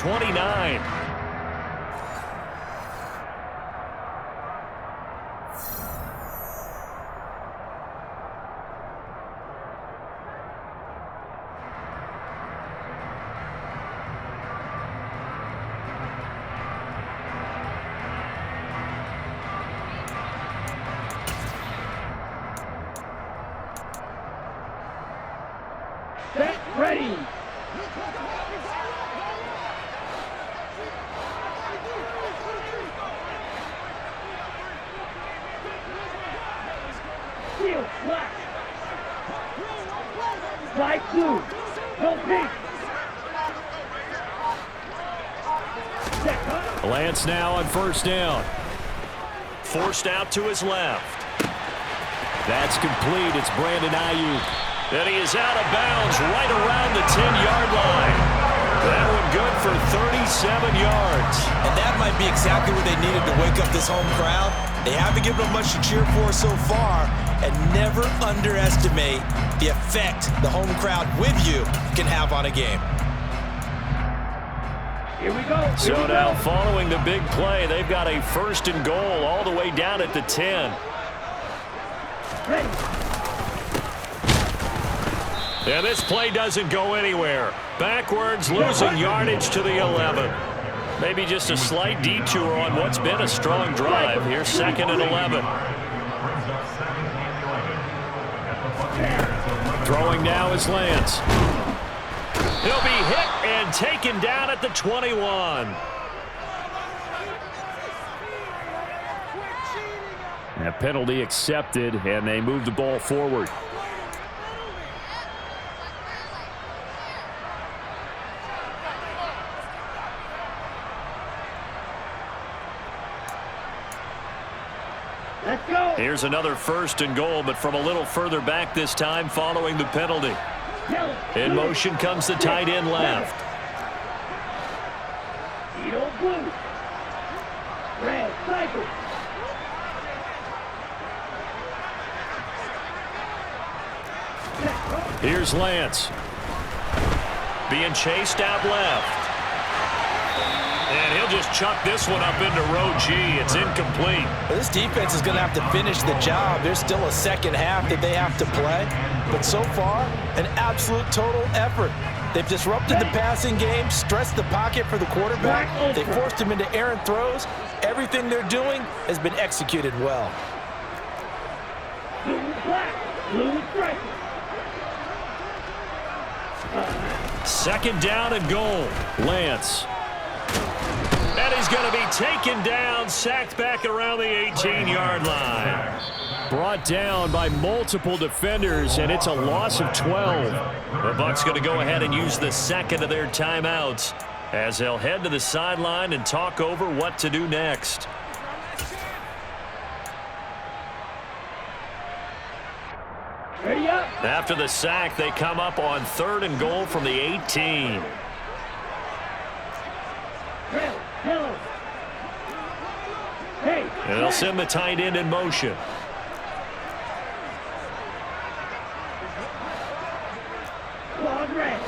29. Set, ready. Field, black. Light blue. No pink. Lance now on first down. Forced out to his left. That's complete. It's Brandon Ayuk. And he is out of bounds right around the 10-yard line. That one good for 37 yards. And that might be exactly what they needed to wake up this home crowd. They haven't given them much to cheer for so far. And never underestimate the effect the home crowd with you can have on a game. Here we go. So now following the big play, they've got a first and goal all the way down at the 10. Ready. And this play doesn't go anywhere. Backwards, losing yardage to the 11. Maybe just a slight detour on what's been a strong drive. Here's 2nd and 11. Throwing now is Lance. He'll be hit and taken down at the 21. A penalty accepted, and they move the ball forward. Let's go. Here's another first and goal, but from a little further back this time following the penalty. In motion comes the tight end left. Edo blue. Red cycle. Here's Lance. Being chased out left. And he'll just chuck this one up into row G. It's incomplete. This defense is going to have to finish the job. There's still a second half that they have to play. But so far, an absolute total effort. They've disrupted the passing game, stressed the pocket for the quarterback. They forced him into errant throws. Everything they're doing has been executed well. Blue black. Blue strike. 2nd down and goal. Lance. And he's going to be taken down, sacked back around the 18-yard line. Brought down by multiple defenders, and it's a loss of 12. The Bucs going to go ahead and use the second of their timeouts as they'll head to the sideline and talk over what to do next. Ready up. After the sack, they come up on 3rd and goal from the 18. Hello. Hey. And they'll send the tight end in motion. Quad red.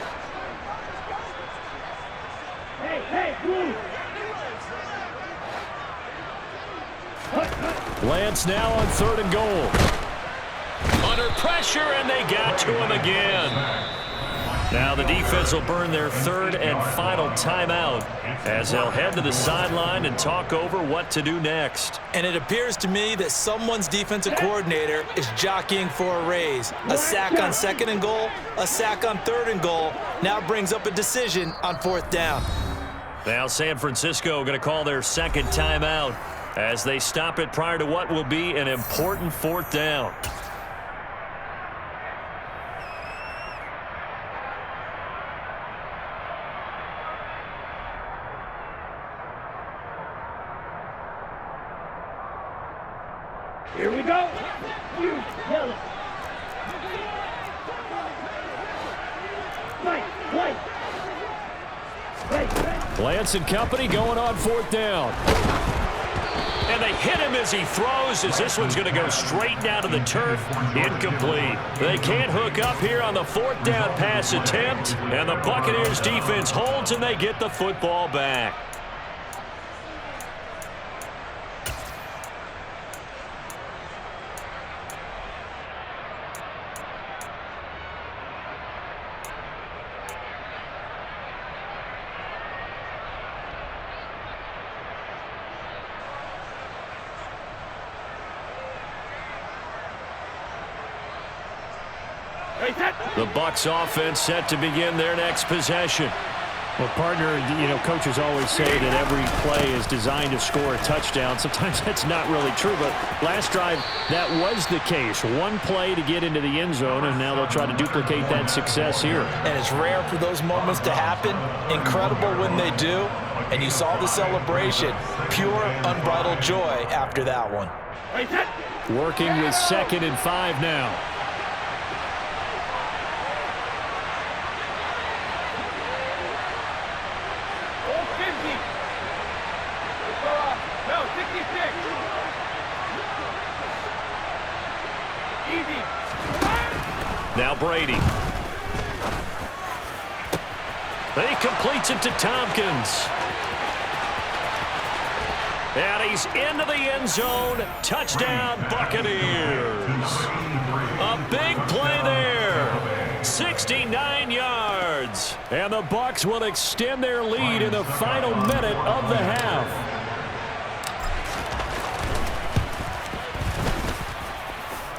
Hey, blue. Lance now on 3rd and goal. Under pressure, and they got to him again. Now the defense will burn their 3rd and final timeout as they'll head to the sideline and talk over what to do next. And it appears to me that someone's defensive coordinator is jockeying for a raise. A sack on 2nd and goal, a sack on 3rd and goal, now brings up a decision on 4th down. Now San Francisco going to call their 2nd timeout as they stop it prior to what will be an important 4th down. Here we go. You yellow. White. Lance and company going on 4th down. And they hit him as he throws, as this one's going to go straight down to the turf. Incomplete. They can't hook up here on the fourth down pass attempt. And the Buccaneers defense holds and they get the football back. The Bucs offense set to begin their next possession. Well, partner, coaches always say that every play is designed to score a touchdown. Sometimes that's not really true, but last drive, that was the case. One play to get into the end zone, and now they'll try to duplicate that success here. And it's rare for those moments to happen. Incredible when they do. And you saw the celebration. Pure, unbridled joy after that one. Working with 2nd and 5 now. Now Brady. He completes it to Tompkins. And he's into the end zone. Touchdown, Buccaneers. A big play there. 69 yards. And the Bucs will extend their lead in the final minute of the half.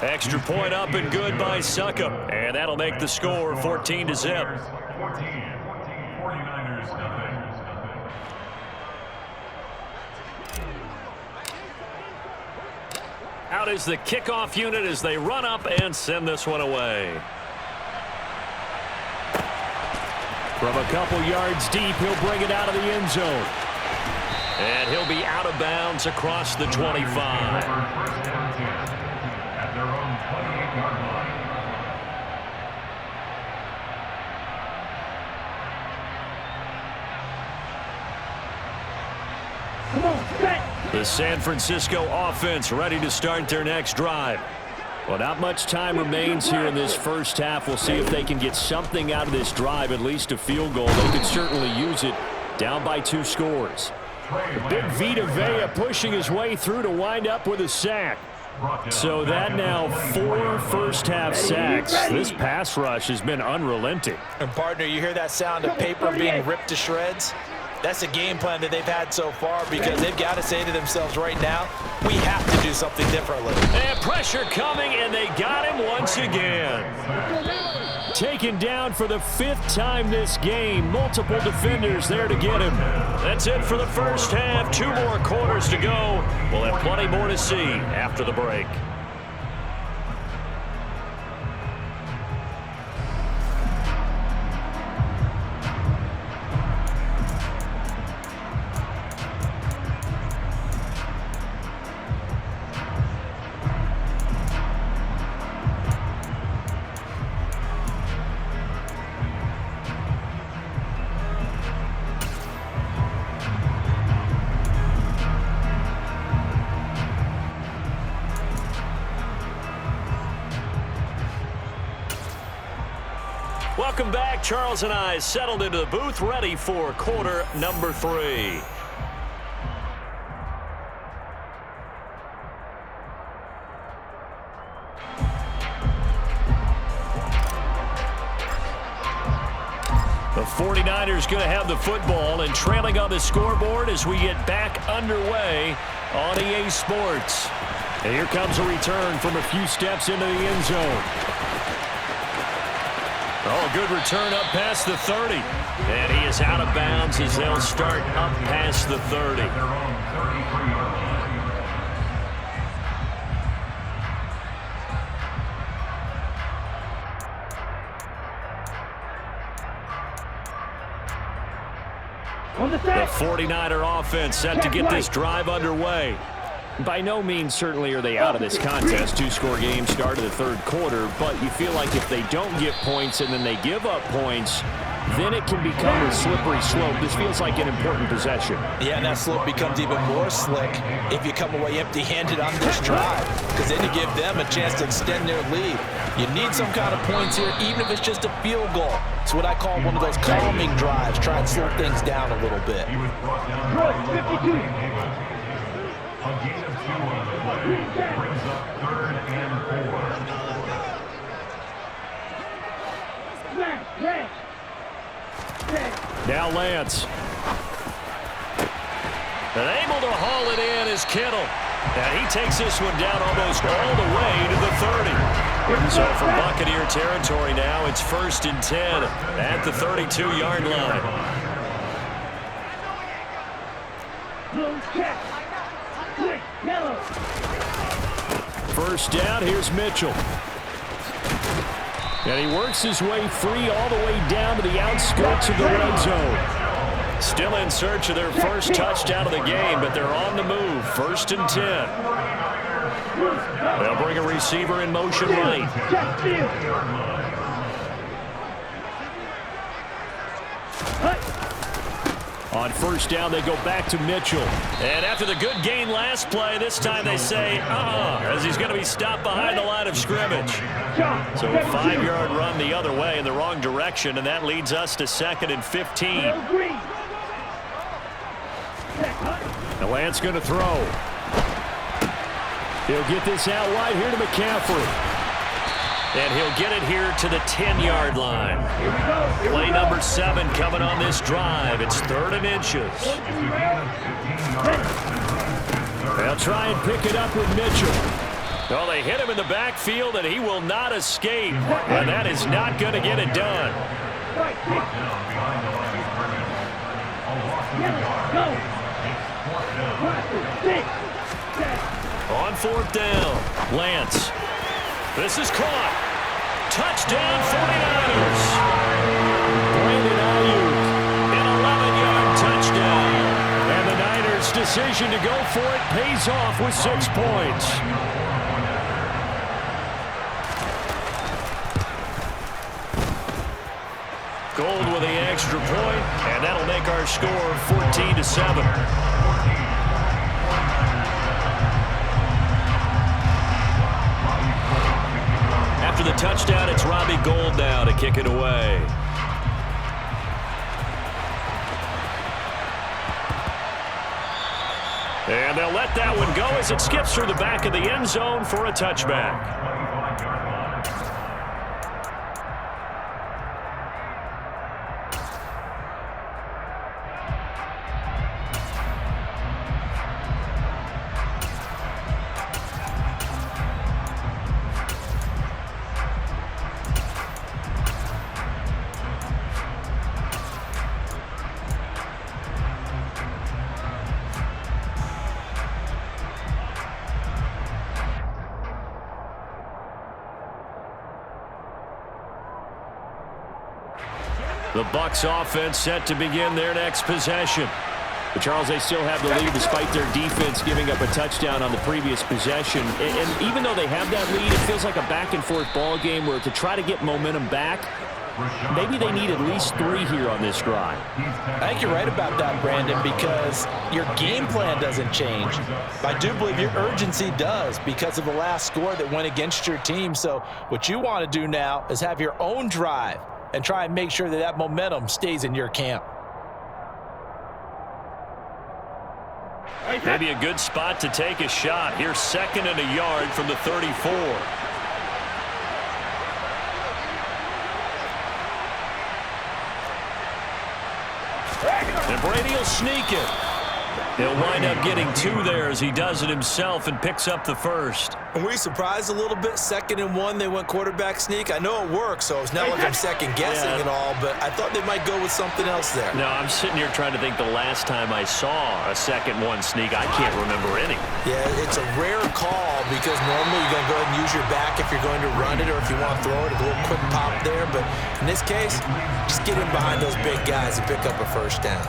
Extra point up and good by Succop. And that'll make the score 14-zip. Out is the kickoff unit as they run up and send this one away. From a couple yards deep, he'll bring it out of the end zone. And he'll be out of bounds across the 25. The San Francisco offense ready to start their next drive. Well, not much time remains here in this first half. We'll see if they can get something out of this drive, at least a field goal. They could certainly use it, down by 2 scores. Big Vita Vea pushing his way through to wind up with a sack. So that now 4 first-half sacks. This pass rush has been unrelenting. And, partner, you hear that sound of paper being ripped to shreds? That's a game plan that they've had so far because they've got to say to themselves right now, we have to do something differently. And pressure coming, and they got him once again. Taken down for the 5th time this game. Multiple defenders there to get him. That's it for the first half. 2 more quarters to go. We'll have plenty more to see after the break. Welcome back. Charles and I settled into the booth, ready for quarter number 3. The 49ers going to have the football and trailing on the scoreboard as we get back underway on EA Sports. And here comes a return from a few steps into the end zone. Oh, good return up past the 30. And he is out of bounds as they'll start up past the 30. The 49er offense set to get this drive underway. By no means certainly are they out of this contest. 2-score game, start of the 3rd quarter, but you feel like if they don't get points and then they give up points, then it can become a slippery slope. This feels like an important possession. Yeah, and that slope becomes even more slick if you come away empty-handed on this drive, because then you give them a chance to extend their lead. You need some kind of points here, even if it's just a field goal. It's what I call one of those calming drives. Try and slow things down a little bit. 52. A gain of 2 on the play brings up 3rd and 4. Now Lance. And able to haul it in is Kittle. And he takes this one down almost all the way to the 30. So from Buccaneer territory now, it's 1st and 10 at the 32-yard line. Blue check. Quick, yellow. First down, here's Mitchell. And he works his way free all the way down to the outskirts of the red zone. Still in search of their first touchdown of the game, but they're on the move. 1st and 10. They'll bring a receiver in motion right. On first down, they go back to Mitchell. And after the good gain last play, this time they say, as he's going to be stopped behind the line of scrimmage. So a 5-yard run the other way in the wrong direction, and that leads us to 2nd and 15. Now Lance going to throw. He'll get this out wide here to McCaffrey. And he'll get it here to the 10-yard line. Play number 7 coming on this drive. It's 3rd and inches. They'll try and pick it up with Mitchell. Well, they hit him in the backfield, and he will not escape. And that is not going to get it done. On 4th down, Lance. This is caught. Touchdown, 49ers. Brandon Ayuk, an 11-yard touchdown. And the Niners' decision to go for it pays off with 6 points. Gold with the extra point, and that'll make our score 14-7. After the touchdown, it's Robbie Gould now to kick it away. And they'll let that one go as it skips through the back of the end zone for a touchback. The Bucs offense set to begin their next possession. But Charles, they still have the lead despite their defense giving up a touchdown on the previous possession. And even though they have that lead, it feels like a back-and-forth ball game where to try to get momentum back, maybe they need at least 3 here on this drive. I think you're right about that, Brandon, because your game plan doesn't change. I do believe your urgency does because of the last score that went against your team. So what you want to do now is have your own drive and try and make sure that that momentum stays in your camp. Maybe a good spot to take a shot. Here's 2nd and a yard from the 34. And Brady will sneak it. He'll wind up getting 2 there as he does it himself and picks up the first. And we surprised a little bit. 2nd and 1, they went quarterback sneak. I know it works, so it's not like I'm second-guessing at all, but I thought they might go with something else there. No, I'm sitting here trying to think the last time I saw a 2nd 1 sneak. I can't remember any. Yeah, it's a rare call because normally you're going to go ahead and use your back if you're going to run it or if you want to throw it, a little quick pop there. But in this case, just get in behind those big guys and pick up a first down.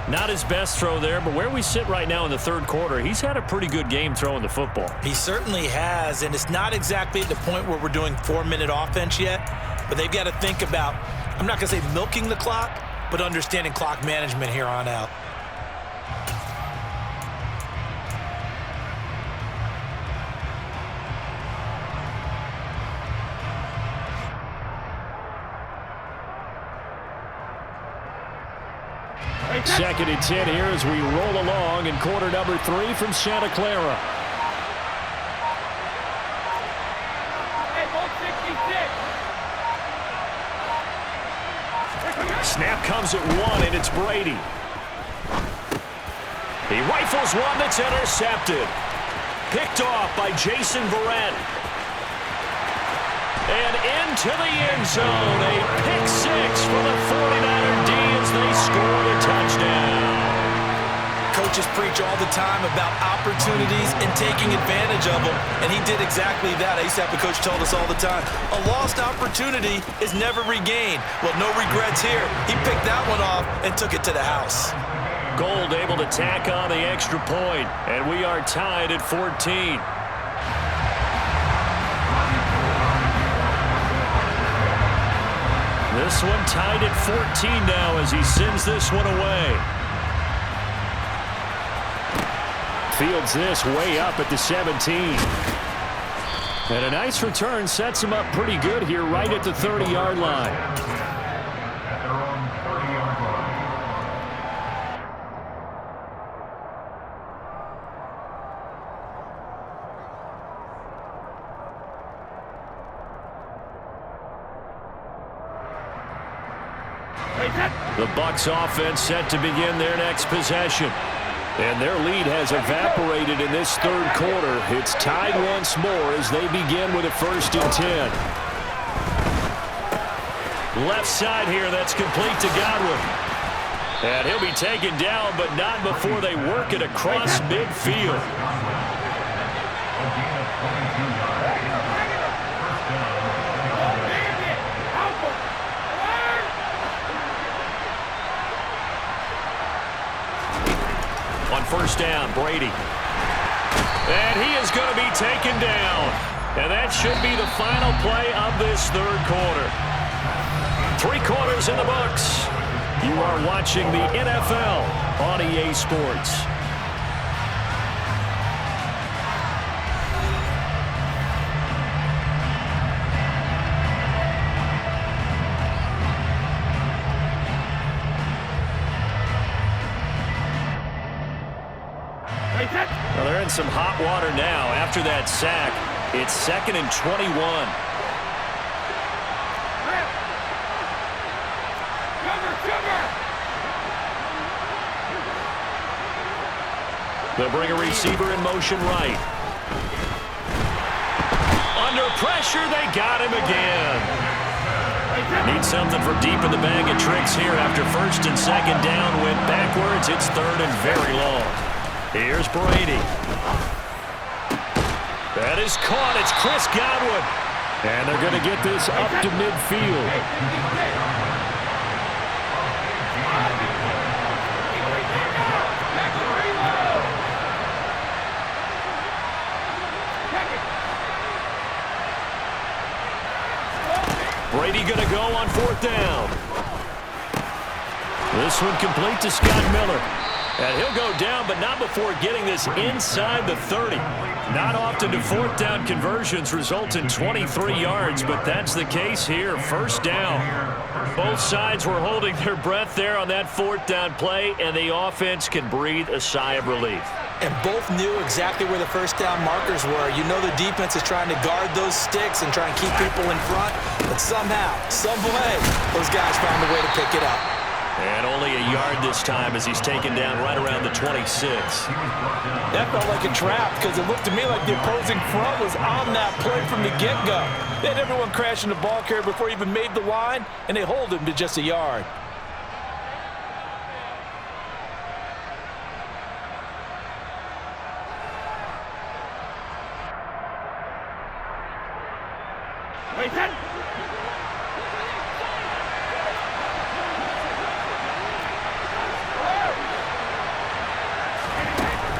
Not his best throw there, but where we sit right now in the 3rd quarter, he's had a pretty good game throwing the football. He certainly has, and it's not exactly at the point where we're doing 4-minute offense yet, but they've got to think about I'm not going to say milking the clock, but understanding clock management here on out. Second and 10 here as we roll along in quarter number 3 from Santa Clara. Snap comes at 1, and it's Brady. He rifles one that's intercepted. Picked off by Jason Verrett. And into the end zone. A pick 6 for the 49er D as they score a touchdown. Coaches preach all the time about opportunities and taking advantage of them, and he did exactly that. I used to have a coach told us all the time, a lost opportunity is never regained. Well, no regrets here. He picked that one off and took it to the house. Gold able to tack on the extra point, and we are tied at 14. This one tied at 14 now as he sends this one away. Fields this way up at the 17. And a nice return sets him up pretty good here right at the 30-yard line. At their own 30-yard line. The Bucs offense set to begin their next possession. And their lead has evaporated in this third quarter. It's tied once more as they begin with a 1st and 10. Left side here, that's complete to Godwin. And he'll be taken down, but not before they work it across midfield. On 1st down, Brady. And he is going to be taken down. And that should be the final play of this third quarter. 3 quarters in the books. You are watching the NFL on EA Sports. Well, they're in some hot water now. After that sack, it's 2nd and 21. They'll bring a receiver in motion right. Under pressure, they got him again. Need something from deep in the bag of tricks here after 1st and 2nd down. Went backwards. It's 3rd and very long. Here's Brady. That is caught. It's Chris Godwin. And they're going to get this up to midfield. Brady going to go on 4th down. This one complete to Scott Miller. And he'll go down, but not before getting this inside the 30. Not often do 4th down conversions result in 23 yards, but that's the case here. 1st down. Both sides were holding their breath there on that 4th down play, and the offense can breathe a sigh of relief. And both knew exactly where the 1st down markers were. You know the defense is trying to guard those sticks and trying to keep people in front, but somehow, some way, those guys found a way to pick it up. And only a yard this time as he's taken down right around the 26. That felt like a trap because it looked to me like the opposing front was on that play from the get-go. They had everyone crashing the ball carrier before he even made the line, and they hold him to just a yard.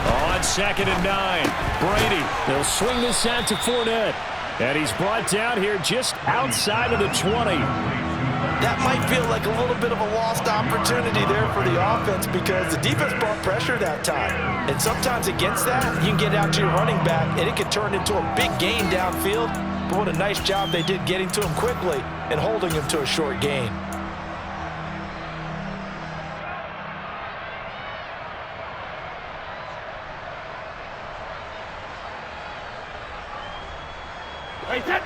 On 2nd and 9, Brady. They'll swing this out to Fournette. And he's brought down here just outside of the 20. that might feel like a little bit of a lost opportunity there for the offense because the defense brought pressure that time. And sometimes against that, you can get out to your running back, and it could turn into a big gain downfield. But what a nice job they did getting to him quickly and holding him to a short gain.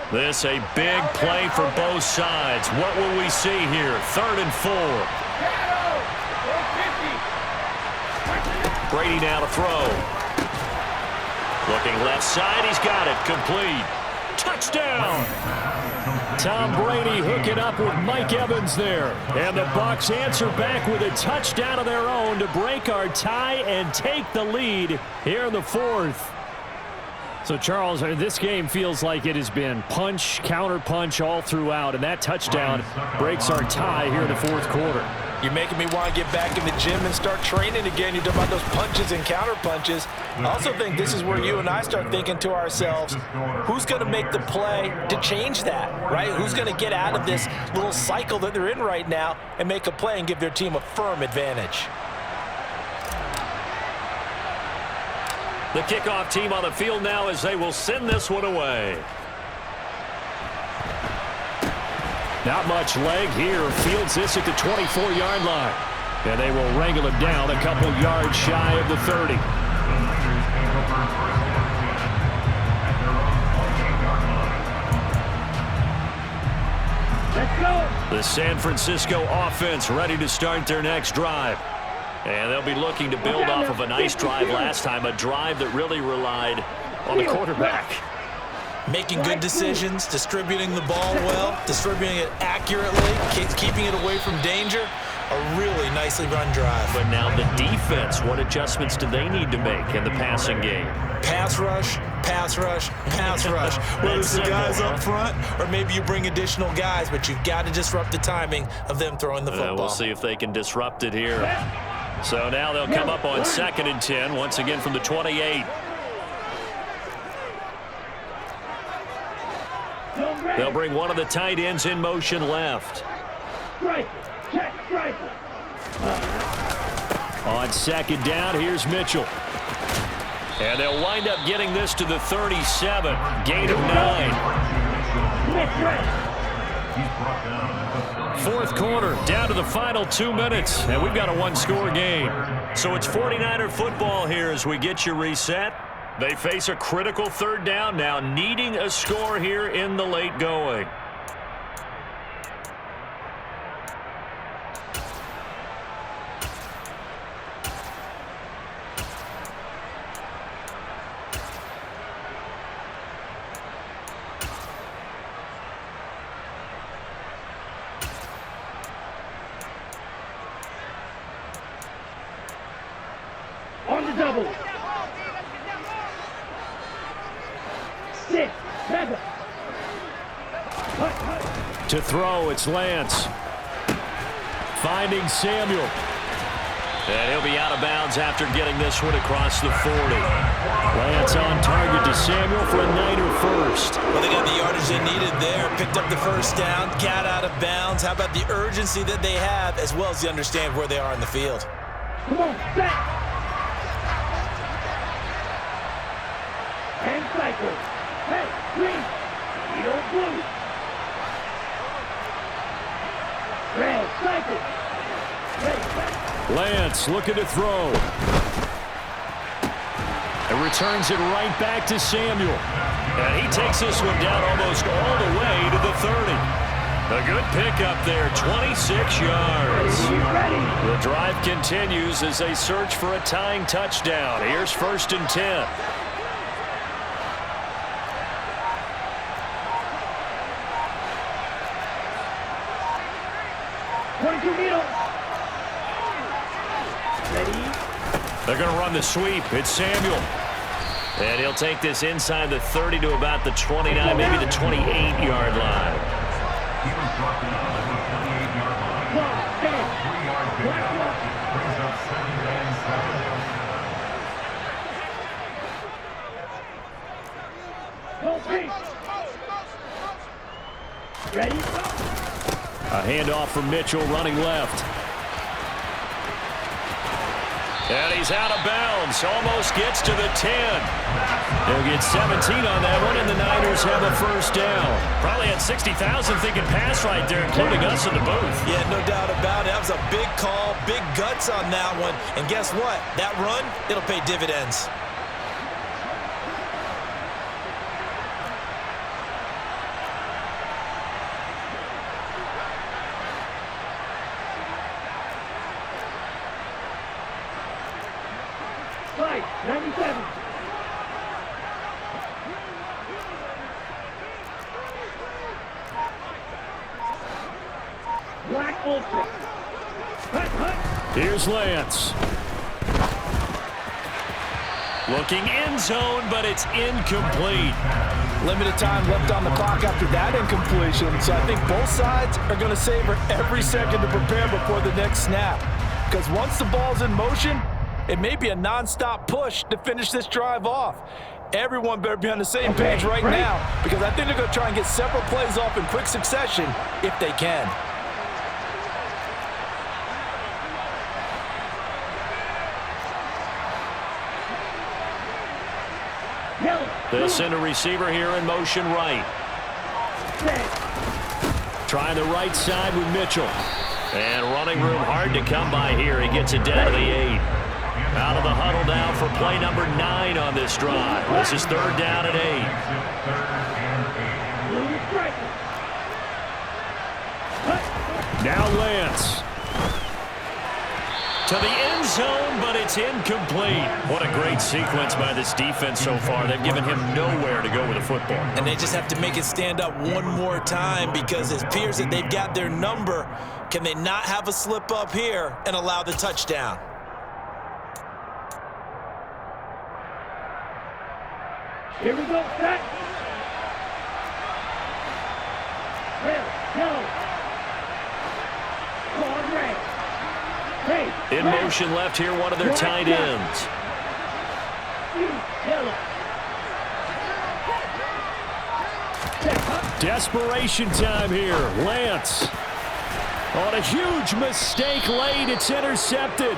This a big play for both sides. What will we see here? 3rd and 4. Brady now to throw. Looking left side. He's got it. Complete. Touchdown. Tom Brady hooking up with Mike Evans there. And the Bucs answer back with a touchdown of their own to break our tie and take the lead here in the 4th. So, Charles, this game feels like it has been punch, counter punch all throughout, and that touchdown breaks our tie here in the 4th quarter. You're making me want to get back in the gym and start training again. You're talking about those punches and counter punches. I also think this is where you and I start thinking to ourselves, who's going to make the play to change that, right? Who's going to get out of this little cycle that they're in right now and make a play and give their team a firm advantage? The kickoff team on the field now as they will send this one away. Not much leg here. Fields this at the 24-yard line. And they will wrangle it down a couple yards shy of the 30. Let's go. The San Francisco offense ready to start their next drive. And they'll be looking to build off of a nice drive last time, a drive that really relied on the quarterback. Making good decisions, distributing the ball well, distributing it accurately, keeping it away from danger. A really nicely run drive. But now the defense, what adjustments do they need to make in the passing game? Pass rush, pass rush, pass rush. Whether it's the guys up front or maybe you bring additional guys, but you've got to disrupt the timing of them throwing the football. We'll see if they can disrupt it here. So now they'll come up on 2nd and 10, once again from the 28. They'll bring one of the tight ends in motion left. Check, strike. On 2nd down, here's Mitchell. And they'll wind up getting this to the 37. Gain of 9. 4th quarter, down to the final 2 minutes, and we've got a 1-score game. So it's 49er football here as we get you reset. They face a critical 3rd down now, needing a score here in the late going. On the double. 6, 7. To throw, it's Lance. Finding Samuel. And he'll be out of bounds after getting this one across the 40. Lance on target to Samuel for a Niner first. Well, they got the yardage they needed there. Picked up the first down, got out of bounds. How about the urgency that they have as well as the understand where they are in the field? Come on, back. And cycle. Hey, green. Yellow, blue. Red, cycle. Red, back. Lance looking to throw. And returns it right back to Samuel. And he takes this one down almost all the way to the 30. A good pickup there, 26 yards. The drive continues as they search for a tying touchdown. Here's 1st and 10. They're going to run the sweep. It's Samuel. And he'll take this inside the 30 to about the 29, maybe the 28-yard line. He was brought down at the 28-yard line. 3-yard pickup. Brings up 2nd and 7. Ready? A handoff from Mitchell running left. And he's out of bounds. Almost gets to the 10. They'll get 17 on that one, and the Niners have a first down. Probably had 60,000 thinking pass right there, including us in the booth. Yeah, no doubt about it. That was a big call, big guts on that one. And guess what? That run, it'll pay dividends. Right, 97. Black Ultra. Hut, hut. Here's Lance. Looking end zone, but it's incomplete. Limited time left on the clock after that incompletion, so I think both sides are going to savor every second to prepare before the next snap. Because once the ball's in motion, it may be a non-stop push to finish this drive off. Everyone better be on the same page right now, because I think they're going to try and get several plays off in quick succession if they can. The center receiver here in motion right. Trying the right side with Mitchell. And running room hard to come by here. He gets it down to the 8. Out of the huddle now for play number 9 on this drive. This is third down and 8. Now Lance. To the end zone, but it's incomplete. What a great sequence by this defense so far. They've given him nowhere to go with the football. And they just have to make it stand up one more time, because it appears that they've got their number. Can they not have a slip up here and allow the touchdown? Here we go, set. Yellow. Come on, Regs. Hey, In motion left here, one of their tight ends. Yellow. Desperation time here. Lance. On a huge mistake late, it's intercepted.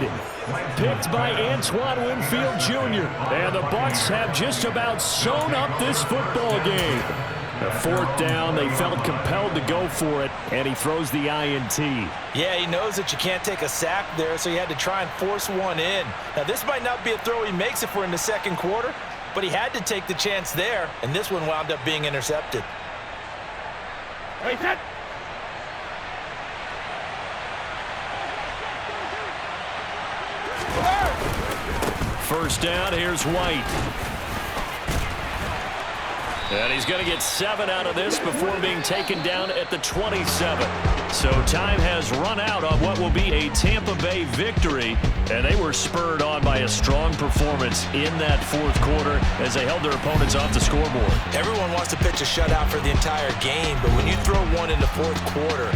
Picked by Antoine Winfield Jr. And the Bucs have just about sewn up this football game. The fourth down, they felt compelled to go for it, and he throws the INT. Yeah, he knows that you can't take a sack there, so he had to try and force one in. Now, this might not be a throw he makes if we're in the second quarter, but he had to take the chance there, and this one wound up being intercepted. Hey, set. First down, here's White. And he's going to get 7 out of this before being taken down at the 27. So time has run out on what will be a Tampa Bay victory. And they were spurred on by a strong performance in that fourth quarter as they held their opponents off the scoreboard. Everyone wants to pitch a shutout for the entire game, but when you throw one in the fourth quarter,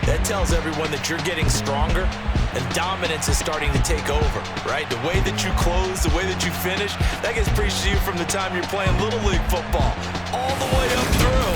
that tells everyone that you're getting stronger and dominance is starting to take over, right? The way that you close, the way that you finish, that gets preached to you from the time you're playing Little League football all the way up through.